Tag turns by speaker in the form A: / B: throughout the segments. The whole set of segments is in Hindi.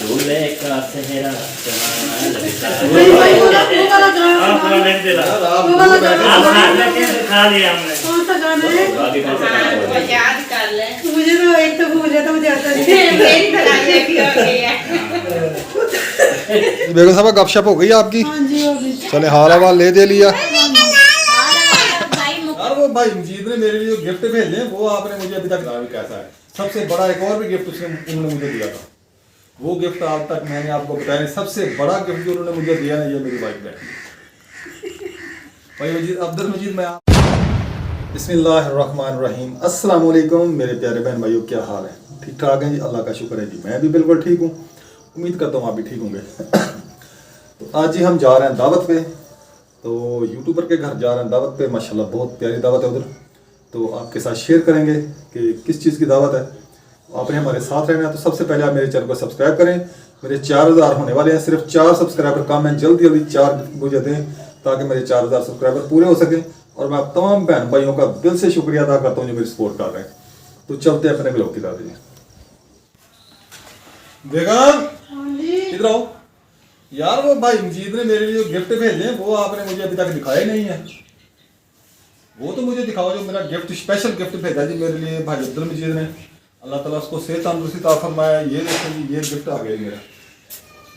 A: दूल्हे का सेहरा
B: भाई भाई वो वाला गाना
A: आप कमेंट दिला
B: वो वाला गाना
A: आप साथ में खा लिया हमने
B: कौन सा गाना है
A: आगे कैसे
C: वो याद कर ले
B: मुझे तो एक तो भूल जाता मुझे आता नहीं
C: मेरी तरह की हो गई है
D: बेगम साहब गपशप हो गई आपकी।
B: हाँ जी हो गई
D: चले हाल हवाल ले दे लिया।
E: यार वो भाई मजीद ने मेरे लिए गिफ्ट भेजे वो आपने मुझे अभी तक भी कैसा है। सबसे बड़ा एक और भी गिफ्ट उन्होंने मुझे दिया था। वो गिफ्ट आज तक मैंने आपको बताया नहीं। सबसे बड़ा गिफ्ट जो उन्होंने मुझे दिया ना ये मेरी वाइफ बैठी भाई मजीद अब्दुल मजीद मैं बिस्मिल्लाहिर्रहमानिर्रहीम अस्सलाम वालेकुम मेरे प्यारे बहन भाइयों क्या हाल है। ठीक ठाक हैं जी अल्लाह का शुक्र है जी मैं भी बिल्कुल ठीक हूँ। उम्मीद करता हूँ आप भी ठीक होंगे। तो आज ही हम जा रहे हैं दावत पे। तो यूट्यूबर के घर जा रहे हैं दावत पे माशाल्लाह बहुत प्यारी दावत है उधर। तो आपके साथ शेयर करेंगे कि किस चीज़ की दावत है। आपने हमारे साथ रहना है तो सबसे पहले आप मेरे चैनल को सब्सक्राइब करें। मेरे 4000 होने वाले हैं। सिर्फ 4 सब्सक्राइबर कम हैं। जल्दी जल्दी 4 मुझे दें ताकि मेरे 4000 सब्सक्राइबर पूरे हो सकें। और मैं आप तमाम बहन भाइयों का दिल से शुक्रिया अदा करता हूँ जो मेरी सपोर्ट कर रहे हैं। तो चलते हैं अपने ब्लॉग की दादी। बेगम इधर आओ यार। वो भाई मजीद ने मेरे लिए गिफ्ट भेजे वो आपने मुझे अभी तक दिखाए नहीं है। वो तो मुझे दिखाओ जो मेरा गिफ्ट स्पेशल गिफ्ट भेजा जी मेरे लिए भाई अब्दुल मजीद ने। अल्लाह ताला उसको सेहत तंदुरुस्ती अता फरमाए। ये देखो जी ये गिफ्ट आ गया मेरा।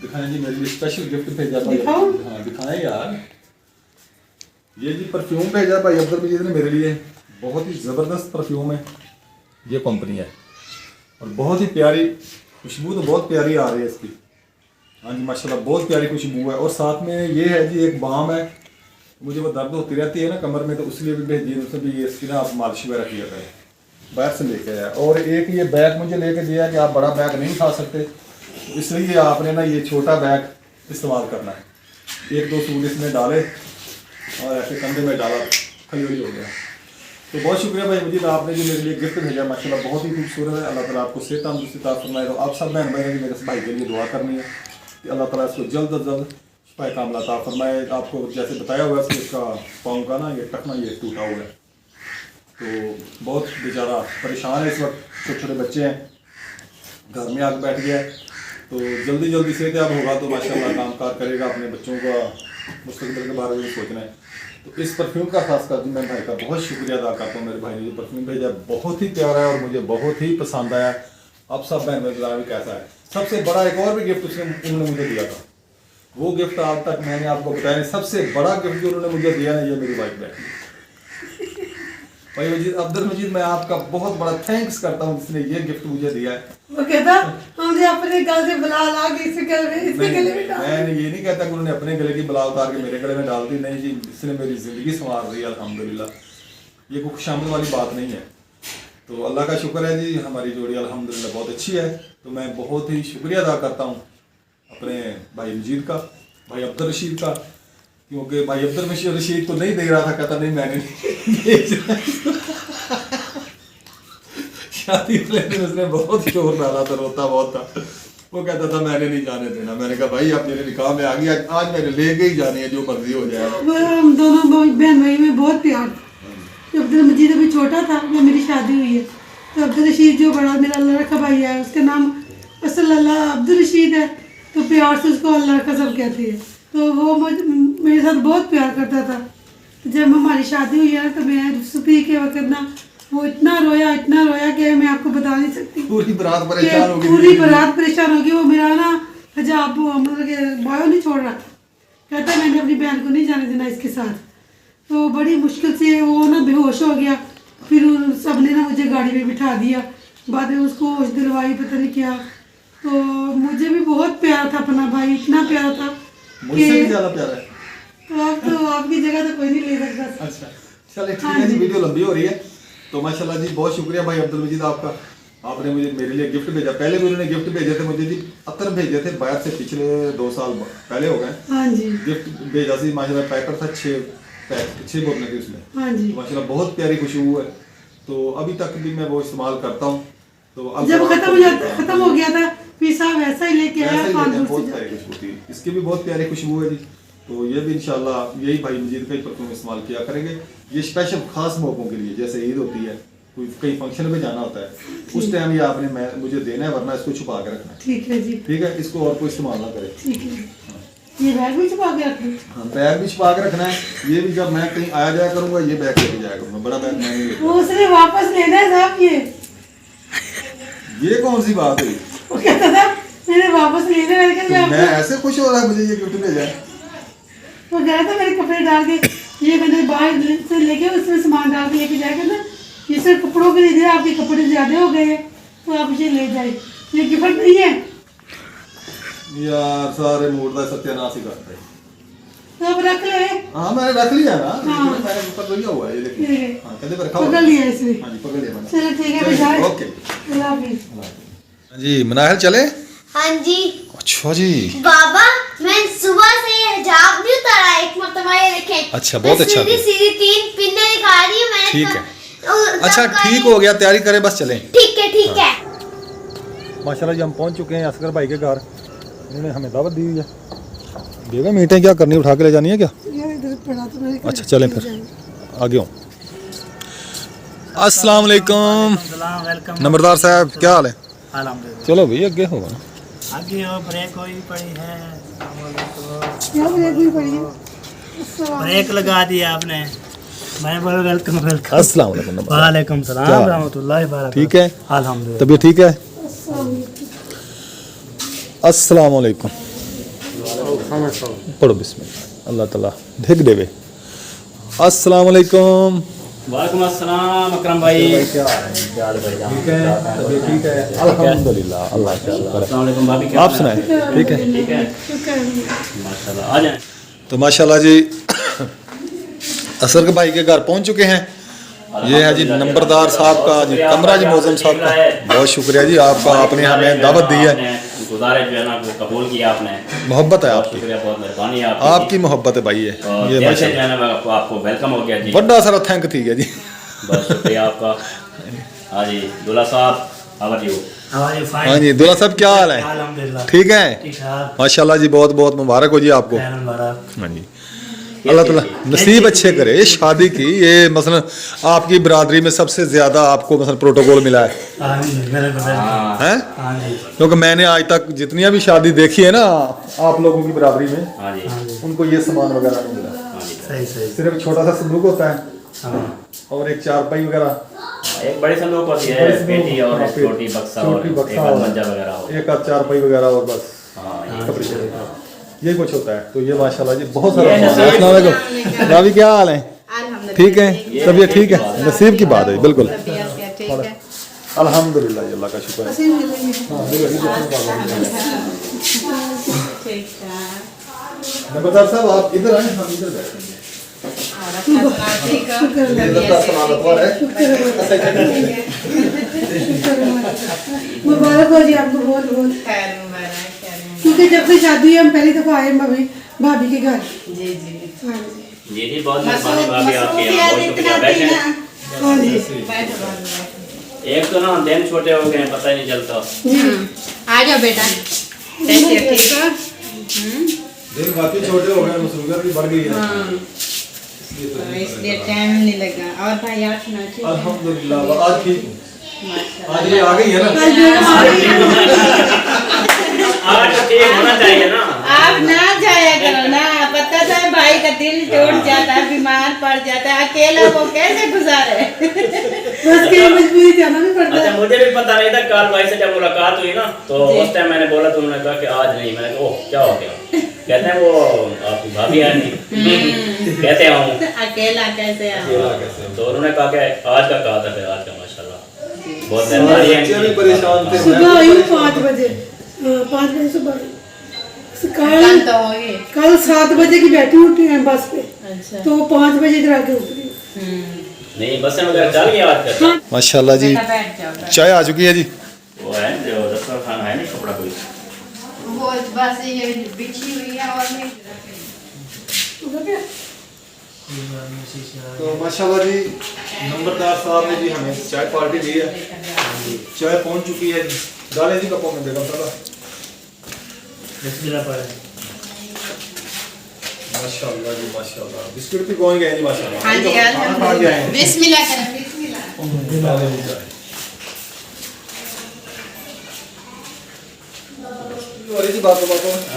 E: दिखाएं जी मेरे लिए स्पेशल गिफ्ट भेजा भाई। हाँ दिखाएं यार। ये जी परफ्यूम भेजा भाई अब्दुल मजीद ने मेरे लिए। बहुत ही ज़बरदस्त परफ्यूम है। ये कंपनी है और बहुत ही प्यारी खुशबू तो बहुत प्यारी आ रही है इसकी। हाँ जी माशाल्लाह बहुत प्यारी खुशबू है। और साथ में ये है जी एक बाम है। मुझे वो दर्द होती रहती है ना कमर में तो उसलिए भी भेजी उसने भी ये इसकी ना आप मालिश वगैरह किया करें। बाहर से लेके आया। और एक ये बैग मुझे लेके दिया कि आप बड़ा बैग नहीं उठा सकते तो इसलिए आपने ना ये छोटा बैग इस्तेमाल करना है। 1-2 सूट इसमें डाले और ऐसे कंधे में डाला खली हो गया। तो बहुत शुक्रिया भाई मजीद आपने जो मेरे लिए गिफ्ट भेजा माशाल्लाह बहुत ही खूबसूरत है। अल्लाह ताला आपको सेहत तंदुरुस्ती अता फरमाए। तो आप सब बहन भाई ने मेरे भाई के लिए दुआ करनी है कि अल्लाह ताला इसको जल्द अज जल्द शिफा कामला अता फरमाए। आपको जैसे बताया हुआ है कि इसका पाँव का ना ये टखना ये टूटा हुआ है तो बहुत बेचारा परेशान है इस वक्त। छोटे छोटे बच्चे हैं घर में आके बैठ गया है तो जल्दी जल्दी सेहतयाब होगा तो माशाल्लाह काम कार करेगा। अपने बच्चों का मुस्तकबिल के बारे में सोचना है। तो इस परफ्यूम का खासकर जी मैं भाई का बहुत शुक्रिया अदा करता हूँ। मेरे भाई ने जो परफ्यूम भेजा बहुत ही प्यारा है और मुझे बहुत ही पसंद आया। आप सब बहन भाई भी कैसा है। सबसे बड़ा एक और भी गिफ्ट उन्होंने मुझे दिया था। वो गिफ्ट आज तक मैंने आपको बताया नहीं। सबसे बड़ा गिफ्ट जो उन्होंने मुझे दिया ना ये मेरी वाइफ बैठी भाई मजीद अब्दुल मजीद मैं आपका बहुत बड़ा थैंक्स करता हूँ जिसने ये गिफ्ट मुझे दिया है।
B: वो कहता हमने अपने गल से बुला ला के इसके गले में डाल।
E: मैं ये नहीं कहता कि उन्होंने अपने गले की बला उतार के मेरे गले में डाल दी। नहीं जी इसने मेरी ज़िंदगी संवार दी अल्हम्दुलिल्लाह। ये कोई खुशामद वाली बात नहीं है। तो अल्लाह का शुक्र है जी हमारी जोड़ी अल्हम्दुलिल्लाह बहुत अच्छी है। तो मैं बहुत ही शुक्रिया अदा करता हूँ अपने भाई मजीद का भाई अब्दुल रशीद का। क्योंकि भाई अब्दुल रशीद को नहीं दे रहा था। कहता नहीं मैंने शादी वाले दिन उसने बहुत शोर डाला था रोता बहुत था। वो कहता था मैंने नहीं जाने देना। मैंने कहा भाई आप मेरे निकाह में आ गई आज मैंने लेके ही जानी है जो मर्जी हो जाए।
B: हम दोनों बहन भाई में बहुत प्यार था। जब अब्दुल मजीद अभी छोटा था जब मेरी शादी हुई है तो अब्दुल रशीद जो बड़ा मेरा अल्लाह रखा भाई है उसका नाम असल अल्लाह अब्दुल रशीद है तो प्यार से उसको अल्लाह रखा सब कहते हैं। तो वो मेरे साथ बहुत प्यार करता था। तो जब हमारी शादी हुई है तो मैं रुखसती के वक्त ना वो इतना रोया कि मैं आपको बता नहीं सकती।
E: पूरी बारात परेशान होगी।
B: पूरी बारात परेशान होगी। वो मेरा ना हिजाब मतलब कि बायो नहीं छोड़ रहा। कहता मैंने अपनी बहन को नहीं जाने देना इसके साथ। तो बड़ी मुश्किल से वो ना बेहोश हो गया। फिर सब ने ना मुझे गाड़ी में बिठा दिया। बाद में उसको होश दिलवाई पता नहीं क्या। तो मुझे भी बहुत प्यारा था अपना भाई इतना प्यारा था
E: मुझसे भी ज्यादा प्यारा है।
B: तो आपकी जगह तो कोई नहीं ले सकता।
E: अच्छा चलिए ठीक है जी वीडियो लंबी हो रही है। तो माशाल्लाह जी बहुत शुक्रिया भाई अब्दुल मजीद आपका। आपने मुझे मेरे लिए गिफ्ट भेजा। पहले भी उन्होंने गिफ्ट भेजे थे मुझे जी अतर भेजे थे बाहर से पिछले 2 साल पहले हो गए।
B: हाँ जी
E: गिफ्ट भेजा सी माशाल्लाह पैकेट था 6 बोतलें थी उसमें।
B: हाँ जी
E: माशाल्लाह बहुत प्यारी खुशबू है। तो अभी तक भी मैं वो इस्तेमाल करता हूँ। तो अब
B: जब खत्म हो गया था फिर साहब वैसा ही लेके आया
E: बहुत प्यारी खुशबू थी। इसकी भी बहुत प्यारी खुशबू है जी। तो ये भी इंशाल्लाह यही भाई मजीद का ही परफ्यूम इस्तेमाल किया करेंगे। ये स्पेशल खास मौकों के लिए जैसे ईद होती है कोई कहीं फंक्शन में जाना होता है उस टाइम ये आपने मुझे देना है, वरना इसको छुपा के रखना है।
B: ठीक है जी,
E: ठीक है, इसको और कोई इस्तेमाल ना करे।
B: ठीक है। ये बैग भी छुपा के रख दूं?
E: हाँ, बैग भी छुपा के रखना है। ये भी जब मैं कहीं आया जाया करूंगा ये बैग लेके जाया करूंगा, बड़ा बैग मैं नहीं लेके
B: वो उसने वापस लेना है साहब।
E: ये कौन सी बात हुई?
B: वो कहता था मैंने वापस लेना है, लेकिन
E: तो मैं ऐसे खुश हो रहा है मुझे ये गिफ्ट भेजा है।
B: वो कह रहा था मेरे कपड़े डाल के, ये मैंने बाहर से लेके उसमें सामान डाल के लेके जाएगा ना, ये सिर्फ कपड़ों के लिए, आपके कपड़े ज्यादा हो गए हैं तो आप इसे ले जाए, ये गिफ्ट नहीं है।
E: यार सारे मूड का सत्यानाश ही करते हैं।
B: तो अब रख ले।
E: हाँ मैंने रख लिया ना,
B: हाँ।
E: मैंने ऊपर लिया हुआ है ये देखिए।
B: ये
E: हाँ कहते पर रखा हुआ है।
B: पकड़ लिया इसने।
E: हाँ जी पकड़ लिया मैंने।
B: चलो ठीक है
E: चलिए,
B: बेटा,
E: ओके।
B: अल्लाह हाफिज़।
D: जी मनाहल चले।
F: हाँ जी
D: अच्छा जी,
F: बाबा, मैं सुबह से ये हिजाब नहीं उतारा, एक मरतबा ये देखें।
D: अच्छा, बहुत
F: मैं
D: अच्छा
F: सीधी
D: किया।
F: सीधी 3 पिने दिखा रही हूँ मैंने।
D: ठीक है।
F: तब
D: अच्छा
F: कहा
D: ठीक
F: ये-
D: हो गया, तैयारी करें बस चलें।
F: ठीक है ठीक है।
E: माशाल्लाह जी हम पहुंच चुके हैं असगर भाई के घर। इन्होंने हमें दावत दी हुई है। बेगम ईंटें क्या करनी, उठा के ले जानी है क्या?
B: यार इधर पड़ा तो मेरे
E: अच्छा चलें फिर आगे हूँ। अस्सलाम वालेकुम
A: सलाम, वेलकम।
E: नंबरदार साहब, क्या हाल है?
A: अल्हम्दुलिल्लाह।
E: चलो भाई आगे होगा ना।
A: आगे वो ब्रेक हुई पड़ी है,
B: यहाँ ब्रेक भी पड़ी है।
A: ब्रेक लगा दिया आपने। मैं बोला वेलकम वेलकम।
E: अस्सलाम वालेकुम नंबरदार।
A: वालेकुम
E: क्या
A: सलाम
E: हाल है?
A: रहमतुल्लाहि व बरकातहू।
E: ठीक है,
A: अल्हम्दुलिल्लाह।
E: तबीयत ठीक है? अस्सलाम वालेकुम। पढ़ो बिस्मिल्लाह, अल्लाह ताला धिक देवे। अस्सलाम वालेकुम।
A: वालेकुम अस्सलाम अकरम भाई।
E: क्या हाल है? ठीक है, तबीयत ठीक है? अल्हम्दुलिल्लाह, अल्लाह का शुक्र है।
A: अस्सलाम वालेकुम भाभी, क्या
E: आप
A: हाल है?
E: सुनाएं, ठीक है?
A: ठीक है,
B: शुक्र है।
A: माशाल्लाह। आ जाएं।
E: तो माशाल्लाह जी असर के भाई के घर पहुंच चुके हैं। ये है जी नंबरदार साहब का जी, कमरा जी मौजम साहब का। बहुत शुक्रिया जी आपका, आपने हमें दावत दी है।
G: गुजारिश जो है ना वो कबूल किया आपने।
E: मोहब्बत है आपकी,
G: शुक्रिया, बहुत मेहरबानी है
E: आपकी मोहब्बत है भाई। ये
G: और
E: ये
G: दिल से जो
E: माशाल्लाह
G: है ना आपको वेलकम हो गया जी।
E: बड़ा सारा थैंक थी है जी।
G: बहुत शुक्रिया आपका। हाँ जी दूल्हा साहब, हाउ आर यू?
A: हमारी फाइन।
E: हाँ जी दूल्हा साहब, क्या हाल है?
A: अल्हम्दुलिल्लाह।
E: ठीक है
A: ठीक ठाक।
E: माशाल्लाह जी, बहुत बहुत मुबारक हो जी आपको।
A: खैर मुबारक।
E: हाँ जी, अल्लाह ताला नसीब अच्छे करे ये शादी की। ये मसलन आपकी बरादरी में सबसे ज्यादा आपको मसलन प्रोटोकॉल मिला है,
A: आमीन, मेरे बदल।
E: हैं?
A: हाँ जी,
E: क्योंकि मैंने आज तक जितनी भी शादी देखी है ना आप लोगों की बरादरी में,
G: हाँ जी,
A: हाँ जी,
E: उनको ये सामान वगैरह नहीं मिला।
G: हाँ जी।
A: सही सही।
E: सिर्फ छोटा सा संदूक होता है
A: हाँ
E: और एक चारपाई वगैरह,
G: एक बड़ी संदूक होती है,
E: बड़ी संदूक,
G: पेटी और
E: हाँ,
G: एक छोटी बक्सा और
E: छोटी
G: एक
E: बक्सा
G: आध
E: और
G: मंजा वगैरह हो।
E: एक आध चारपाई वगैरह और बस
G: हाँ ये
E: कपड़े चले। यही कुछ होता है। तो ये माशाल्लाह जी बहुत सारा
G: ये
E: सामान है। अस्सलाम वालेकुम भाभी, क्या हाल है? ठीक है, तबीयत ठीक है? नसीब की बात है बिल्कुल। अल्हम्दुलिल्लाह जी, अल्लाह का शुक्र है। नंबरदार साहब आप इधर आए, हम इधर बैठेंगे। इधर का सामान रखवा रहे हैं।
B: मुबारक हो जी आपको बहुत बहुत,
C: खैर मुबारक, खैर मुबारक।
B: क्योंकि जब से शादी हुई हम पहली दफा आए भाभी के घर।
C: जी जी
B: हाँ जी,
G: जी जी, बहुत मेहरबानी भाभी आपकी, बहुत शुक्रिया। बैठे।
B: हाँ जी
C: बैठो बैठो।
G: एक तो ना दिन छोटे हो गए हैं, पता ही नहीं चलता।
C: आ जाओ बेटा। कैसे हो, ठीक हो?
E: दिन बाकी छोटे हो गए, मसरूफियत भी बढ़ गई है।
C: तो इसलिए टाइम नहीं लगा। और भाई आप सुनाओ, ठीक है?
E: अल्हम्दुलिल्लाह आज ठीक हूँ।
C: माशाल्लाह।
E: आज ये आ गई है ना।
G: आज तो ठीक होना चाहिए ना।
C: आप ना जाया करो ना, पता था भाई का दिल टूट जाता है, बीमार पड़ जाता है, अकेला वो कैसे गुजारे?
B: बस के मजबूरी जाना भी पड़ता
G: अच्छा
B: है।
G: मुझे भी पता नहीं था, कल भाई से जब मुलाकात हुई ना तो उस टाइम मैंने बोला तो उन्होंने कहा कि आज नहीं। मैंने कहा ओह क्या हो गया? कहते हैं वो आपकी भाभी आई नहीं। कहते हूँ
C: अकेला कैसे आओ?
G: तो उन्होंने कहा कि आज का कहा था, फिर आज का माशाल्लाह बहुत मेहरबानी
E: बच्चे भी
G: है।
E: परेशान थे।
B: सुबह आई हूँ 5 बजे, 5 बजे सुबह।
C: कल
B: कल
C: तो हो गए।
B: कल 7 बजे की बैठी हूँ बस पे,
C: अच्छा।
B: तो 5 बजे इधर आके उतरी।
G: नहीं बसें वगैरह चल गई आज का।
E: माशाल्लाह जी,
C: बेटा बैठ जाओ।
E: चाय आ चुकी है जी।
G: वो है जो दस्तरखान खाना है नहीं, कपड़ा कोई।
C: वो बस ये बिछी हुई है और नहीं।
E: तो माशाल्लाह जी नंबरदार साहब ने जी हमें चाय पार्टी दी है। चाय पहुंच चुकी है जी। डालें जी कपों में बेगम साहब।
A: बिस्मिल्लाह पढ़े।
E: माशाल्लाह जी माशाल्लाह। बिस्किट भी पहुंच गए जी माशाल्लाह।
C: हाँ जी,
E: खाना खा के आए हैं।
C: बिस्मिल्लाह करें, बिस्मिल्लाह।
E: वाली जी बात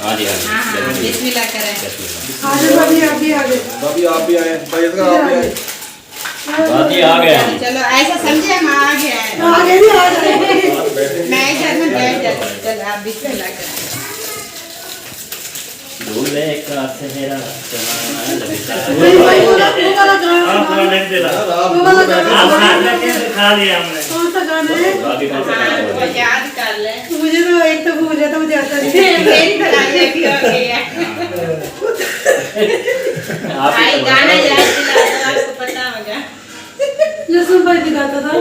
G: हाँ जी हाँ जी
C: हाँ हाँ बिस्मिल्लाह करें।
B: आज भाभी आप भी आ गए।
E: भाभी आप भी आए, भाई इसका आप भी आए।
G: बाकी आ गए हम।
C: चलो ऐसा समझे हम आ गए हैं।
B: आ गए नहीं आ गए।
C: मैं इधर में बैठ जाती हूँ। चलो आप बिस्मिल्लाह करें।
G: दूल्हे का सेहरा
B: भाई भाई वो वाला गाना।
A: आप थोड़ा नहीं दिला
B: वो वाला गाना।
A: आप साथ में कैसे खा लिया हमने
B: कौन सा गाना है?
G: बाकी कौन सा
C: हाँ
G: गाना
C: वो
G: बोले?
C: याद कर लें।
B: मुझे तो एक तो भूल जाता, मुझे आता नहीं।
C: मेरी भलाई भी हो गई है।
G: आप ही
C: भाई
G: तो
C: गाना
G: बताओ।
C: याद दिला दो, आपको पता होगा।
B: लहसुन भाई भी गाता था।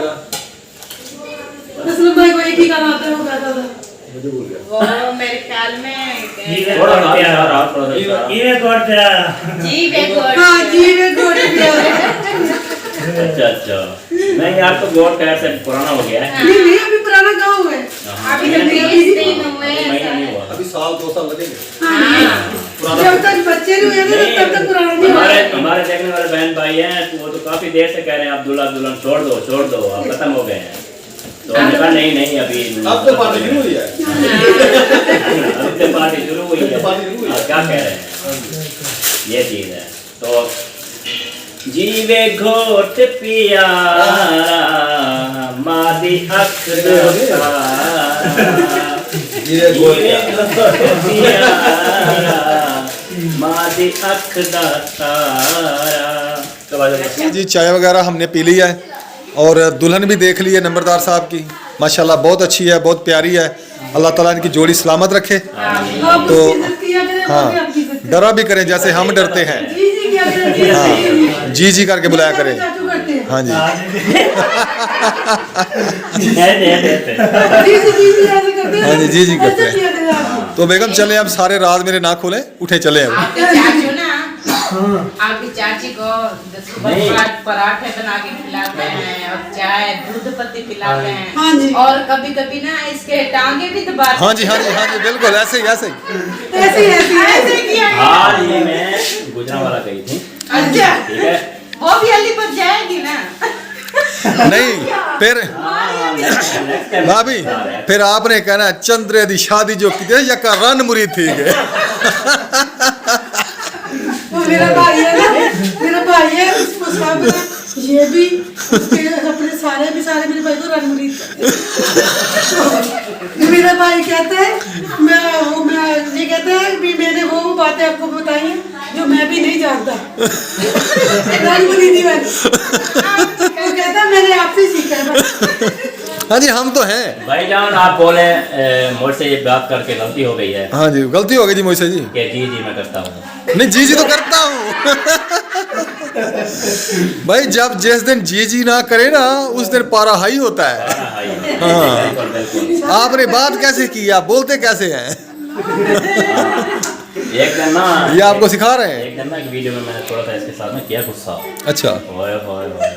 B: लहसुन भाई को एक ही गाना आता है, वो गाता था।
C: वो मेरे ख्याल में
G: थोड़ा सा यार, आप थोड़ा सा इशारा।
A: ये कोट तेरा
C: जी वे गोड।
B: हाँ जी वे गोड प्यार।
G: अच्छा अच्छा नहीं यार तो गोट का ऐसे पुराना हो गया है।
B: नहीं नहीं अभी पुराना गाँव है।
G: हाँ,
C: अभी तो
G: नहीं,
C: 20 दिन हुए
G: अभी महीना
C: हैं।
G: नहीं हुआ।
E: अभी साल 2 साल लगेंगे।
B: हाँ जब तक बच्चे नहीं हुए थे तब तक पुराना नहीं हुआ।
G: हमारे देखने वाले बहन भाई हैं तो वो तो काफी देर से कह रहे हैं आप दुल्हा दुल्हन छोड़ दो अब खत्म हो गए हैं। तो हमने कहा नहीं अभी
E: अब तो पार्टी शुरू हुई है।
G: अभी तो पार्टी शुरू हुई है।
E: पार्टी शुरू हुई है।
G: हाँ, क्या कह रहे हैं ये चीज है तो जीवे घोट पिया मादी अख
E: ये गोल क्या?
G: मादी अख
D: जी चाय वगैरह हमने पी ली है और दुल्हन भी देख ली है नंबरदार साहब की, माशाल्लाह बहुत अच्छी है, बहुत प्यारी है। अल्लाह ताला इनकी जोड़ी सलामत रखे।
B: आप
D: तो
B: उसकी इज्जत किया करें, वो भी आपकी इज्जत करें।
D: डरा भी करें जैसे हम डरते हैं।
B: जी जी किया करें, जी जी।
D: हाँ जी जी करके बुलाया करें।
B: चाचू करते हैं।
D: हाँ जी
B: जी जी ऐसे करते हैं।
D: हाँ जी, जी करते हैं।
B: ऐसे किया करें आप।
D: तो बेगम चले अब सारे राज मेरे ना खोले, उठे चले अब।
C: आपके चाचू ना आपकी चाची को सुबह पराठे बना के खिलाते हैं और चाय दूध पत्ती पिलाते हैं।
B: हाँ जी।
C: और कभी कभी ना इसके टांगे भी दबाते
D: हाँ जी हाँ जी हाँ जी बिल्कुल ऐसे ही ऐसे ही।
C: ऐसे किया है।
G: आज ही मैं गुजरांवाला गई थी।
C: अच्छा
G: ठीक है
C: वो भी अली पर जाएगी ना।
D: नहीं फिर भाभी फिर आपने कहना चंद्रे दी शादी जो की या का रन मुरी थी गए।
B: वो मेरा भाई है ना, मेरा भाई है उसको सब ये भी उसके अपने सारे मेरे भाई को रन मुरीद करते हैं। मेरा भाई कहता है मैं ये कहता है भी मैंने वो बातें आपको बताई हैं जो मैं भी नहीं जानता। रन मुरीदी वाली वो कहता है मैंने आपसे सीखा है बस।
D: हाँ जी हम तो हैं।
G: भाईजान आप बोले मुझसे ये बात करके गलती हो गई है
D: हाँ जी गलती हो गई जी मुझसे जी।
G: कि जी मैं करता हूँ।
D: नहीं जी जी तो करता हूँ। भाई जब जिस दिन जी जी ना करे ना उस दिन पारा हाई होता है। हाँ।
G: बिल्कुल बिल्कुल
D: आपने बात कैसे की, आप बोलते कैसे हैं?
G: एक दिन ना
D: ये आपको सिखा रहे हैं?
G: एक दिन ना एक वीडियो में मैंने थोड़ा सा इसके साथ में किया गुस्सा।
D: अच्छा
G: ओए होए होए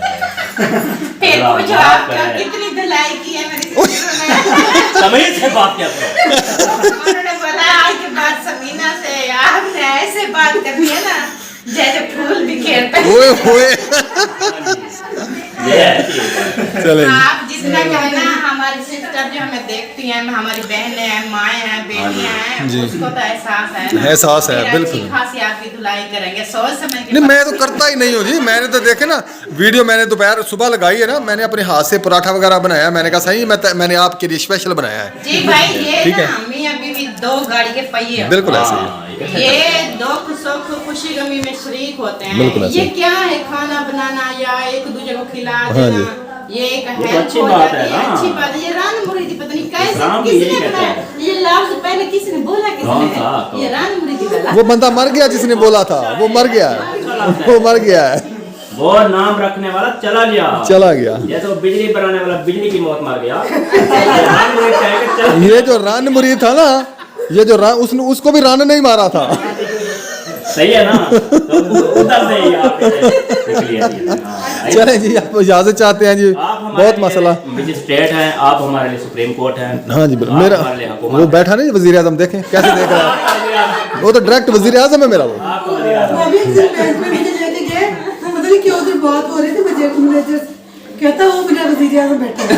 C: फिर पूछो आपका कितनी धुलाई की है मेरी सिस्टर ने।
G: तमीज से बात किया करो।
C: उन्होंने बोला आज के बाद समीना से आपने ऐसे बात करनी है ना जैसे फूल बिखेरते हैं।
D: ओए होए
G: ये है चीज़।
D: चले
C: आप जितना कहें ना हमारी सिस्टर जो हमें देखती हैं, हमारी बहनें हैं, माएँ हैं, बेटियां हैं,
D: जी।
C: उसको तो एहसास है ना।
D: एहसास है,
C: फिर
D: बिल्कुल।
C: अच्छी खासी आपकी धुलाई करेंगे सोच समझ के।
D: नहीं मैं तो करता ही नहीं हूँ जी। मैंने तो देखे ना वीडियो मैंने दोपहर सुबह लगाई है ना, मैंने अपने हाथ से पराठा वगैरह बनाया। मैंने कहा सही मैंने आपके लिए स्पेशल बनाया है।
C: जी भाई ये
D: ठीक
C: ना
D: है।
C: अम्मी अभी भी 2 गाड़ी के पहिए हो।
D: बिल्कुल ऐसे ही है।
G: हाँ,
C: ये दुख सुख खुशी गमी में शरीक होते
D: बिल्कुल
C: हैं।
D: ऐसे।
C: ये क्या है खाना बनाना या एक दूसरे को खिला
D: हाँ
C: देना,
D: जी।
C: ये एक
G: ये तो
C: हेल्प
G: अच्छी
C: हो
G: बात
C: जाती
G: है
C: है,
G: ना।
C: अच्छी बात है। ये रान मुरीदी पता नहीं कैसे
G: इस्लाम भी
C: किसने
G: यही कहता
C: बनाया
G: है।
C: ये लफ्ज पहले किसने बोला
G: कौन
C: किसने
G: सा?
C: ये रान मुरीदी वाला
D: वो बंदा मर गया जिसने बोला था, वो मर गया है। वो मर गया है,
G: वो नाम रखने वाला चला गया।
D: चला गया।
G: जैसे वो बिजली बनाने वाला बिजली की मौत मार गया। राम मुरीद कहेगा, चल।
D: ये जो रन मुरीद था ना, ये जो उसने उसको भी रन नहीं मारा था।
G: सही है ना, तो उधर से ही आप निकली है ये। हाँ।
D: चले जी आप इजाजत चाहते हैं जी,
G: आप हमारे
D: बहुत मसला।
G: मजिस्ट्रेट हैं, आप हमारे लिए सुप्रीम कोर्ट हैं।
D: हाँ जी बिल्कुल।
G: आप
D: मेरा
G: हमारे लिए हुकूमत
D: वो बैठा नहीं वजीर आजम, देखें कैसे देख रहा है। वो तो डायरेक्ट वजीर आजम है मेरा वो।
G: आपको वज़ीर आज़म।
B: वो भी सिर्फ बैंक में मुझे लेके गए, पता नहीं क्यों उधर बात हो रही थी मैनेजर कहता वो मेरा वज़ीर आज़म बैठा है।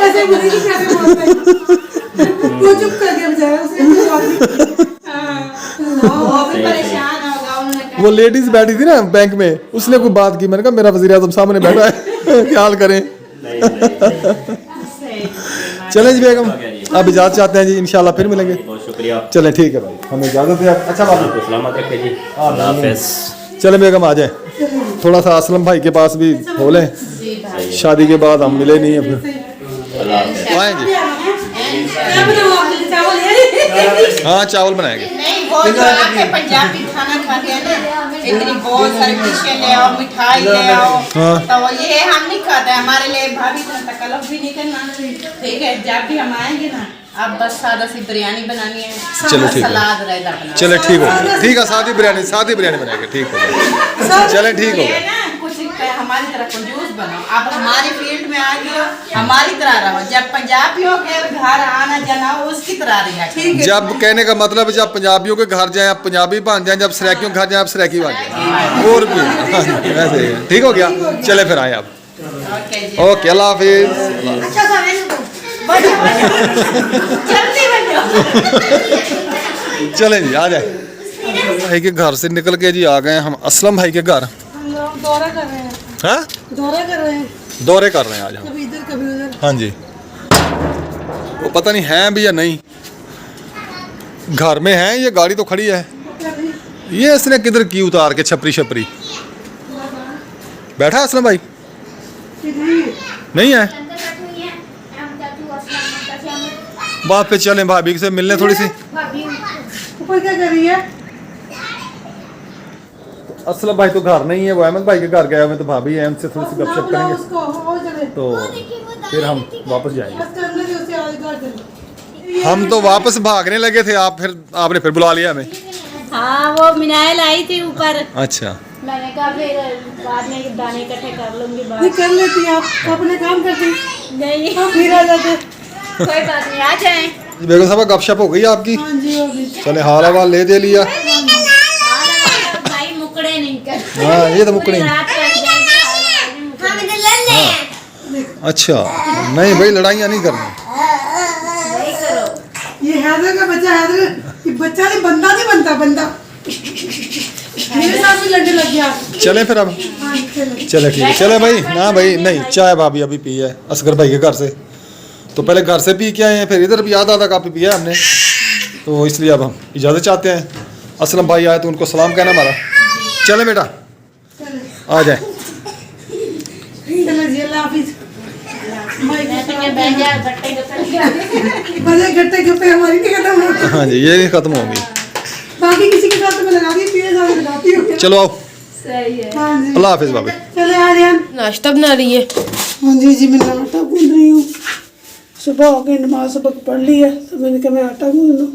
B: ऐसे बोले कि कैसे बोलते हैं। वो चुप कर गया बेचारा, उसने कोई बात नहीं।
C: वो भी परेशान होगा, उन्होंने कहा
D: वो लेडीज बैठी थी ना बैंक में, उसने कोई बात की, मैंने कहा मेरा वज़ीर आज़म सामने बैठा है क्या हाल करें। चलें जी बेगम, आप इजाज़त चाहते हैं जी, इंशाल्लाह फिर मिलेंगे।
G: बहुत शुक्रिया,
D: चलें ठीक है भाई, हमें इजाज़त है। अच्छा बाबू,
G: आपको सलामत रखे जी, अल्लाह हाफिज़।
D: चलें बेगम आ जाए, थोड़ा सा असलम भाई के पास भी हो लें, शादी के बाद हम मिले नहीं है फिर। आए जी,
B: क्या बनाऊं आपके लिए? चावल है?
D: हाँ चावल बनाएंगे।
C: नहीं, वो जो आपके पंजाबी खाना खाते हैं ना, इतनी बहुत सारी डिशें ले आओ, मिठाई ले आओ,
D: हाँ।
C: तो ये हम नहीं खाते। हमारे लिए भाभी इतना तकल्लुफ भी नहीं करना, ठीक है। जब भी हम आएंगे ना, आप बस सादा सी बिरयानी बनानी है,
D: चलो ठीक है।
C: सलाद रहेगा अपना।
D: चले ठीक हो गया, ठीक है, सादी बिरयानी बनाएंगे, ठीक हो गया। चले ठीक हो
C: ये
D: गया।
C: ना कुछ हमारी तरह कंजूस बनो, आप हमारी फील्ड में आ गए हो, हमारी तरह रहो। जब पंजाबियों के घर आना जाना हो, उसकी तरह रहिए, ठीक है।
D: जब कहने का मतलब है जब पंजाबियों के घर जाए आप पंजाबी बन जाए, जब सराइकियों के घर जाए आप सराइकी बन जाए, और भी वैसे ही है। ठीक हो गया, चले फिर आए आप।
C: ओके जी,
D: ओके, अल्लाह हाफिज़।
F: अच्छा सा है
C: जल्दी बनो।
D: चले जी आ जाए। भाई के घर से निकल के जी आ गए हम असलम भाई के घर।
B: हम लोग दौरा कर रहे हैं।
D: हाँ,
B: दौरा कर रहे हैं,
D: दौरे कर रहे हैं आज हम।
B: कभी इधर कभी उधर।
D: हाँ जी, वो पता नहीं हैं भी या नहीं, घर में हैं, ये गाड़ी तो खड़ी है। ये इसने किधर की उतार के छपरी छपरी बैठा असलम भाई? नहीं है, बात पे चलें, भाभी से मिलने थोड़ी सी।
B: ऊपर क्या कर रही है?
D: असलम भाई तो घर नहीं है, वो अहमद भाई के घर गया हुए, तो भाभी है, उनसे थोड़ी सी गपशप करेंगे,
B: उसको और चले।
D: तो फिर हम वापस जाएंगे।
B: बस करने दो उसे, आज घर चले।
D: हम तो वापस भागने लगे थे, आपने फिर बुला लिया हमें।
H: हाँ, वो मिनाइल आई थी ऊपर,
D: अच्छा,
H: मैंने कहा फिर बाद में दाने इकट्ठे कर लूंगी
B: नहीं
H: बात।
B: कर लेती आप अपने काम करती,
H: नहीं,
B: हम फिर आ जाते।
H: कोई बात नहीं, आ जाए।
D: बेगम साहब गपशप हो गई आपकी?
B: हाँ जी होगी।
D: चले हाल हवाल ले दे लिया।
H: भाई मुकड़े नहीं कर,
D: हाँ ये तो मुकड़ी।
H: रात कट जाएगी,
F: हम इधर लड़ रहे हैं।
D: अच्छा, नहीं भाई लड़ाइयाँ नहीं करनी।
H: नहीं करो।
B: ये हैदर का बच्चा, हैदर ये बच्चा नहीं, बंदा नहीं बनता, बंदा मेरे साथ भी लड़ने लग गया।
D: चले फिर अब,
B: हाँ चलो।
D: चले ठीक है, चले भाई ना भाई, नहीं चाय भाभी अभी पी है असगर भाई के घर से, तो पहले घर से पी के आए हैं, फिर इधर भी आधा काफ़ी पिया है हमने, तो इसलिए अब हम इजाज़त चाहते हैं। असलम भाई आए तो उनको सलाम कहना हमारा। चले बेटा आ जाए।
B: चलो जी, अल्लाह हाफिज़।
H: बह जा, गट्टे गट्टे।
B: भले गट्टे गप्पे हमारी नहीं खत्म होती।
D: हाँ जी, ये नहीं ख़त्म होगी।
B: बाकी किसी के साथ तो मैं लगाती, पीए साथ लगाती हूँ।
D: चलो आओ,
H: सही है।
B: हाँ जी,
D: अल्लाह हाफिज़ भाभी।
B: चले आ जाए।
I: नाश्ता बना रही है।
B: हाँ जी मैं आटा गूंद रही हूँ। सुबह हो गई, नमाज सबक पढ़ ली है, तो मैंने कहा मैं आटा गूंद लूँ।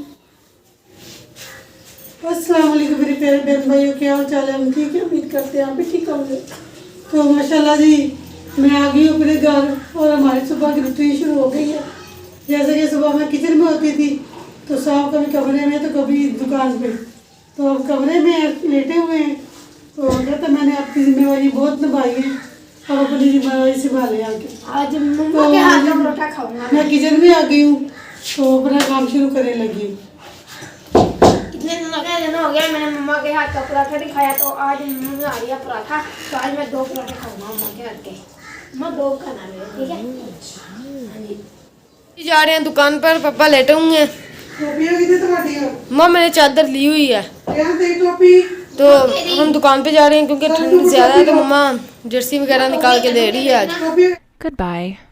B: अस्सलाम वालेकुम मेरे प्यारे बहन भाइयों, क्या हाल चाल है? हम ठीक है, उम्मीद करते हैं आप भी ठीक होंगे। तो माशाल्लाह जी मैं आ गई हूँ अपने घर, और हमारी सुबह की रूटीन शुरू हो गई है। जैसे कि सुबह मैं किचन में होती थी, तो साहब कभी कमरे में तो कभी दुकान पे, तो अब कमरे में लेटे हुए हैं। तो कहता मैंने आपकी जिम्मेवारी बहुत निभाई है, अब अपनी जिम्मेवारी संभाले आके।
F: आज मम्मा के हाथ का परोठा खाऊंगा।
B: मैं किचन में आ गई हूँ, तो अपना काम शुरू करने लगी हूँ।
F: कितने दिन हो गया मैंने मम्मा के हाथ का पराठा नहीं खाया, तो आज मम्मा ने आ रही है पराठा, तो आज मैं 2 पराठे खाऊंगा मम्मा के हाथ के। मैं 2 खाना मेरे, ठीक है? हाँ जी।
I: जा रहे हैं दुकान पर, पापा लेटे होंगे।
B: टोपियाँ कितने तुम्हारी हो?
I: माँ मैंने चादर ली हुई है,
B: यहाँ से टोपी।
I: तो हम दुकान पे जा रहे हैं क्योंकि ठंड ज़्यादा है, तो मम्मा जर्सी वगैरह निकाल के दे रही है आज।
B: टोपियाँ
J: Goodbye.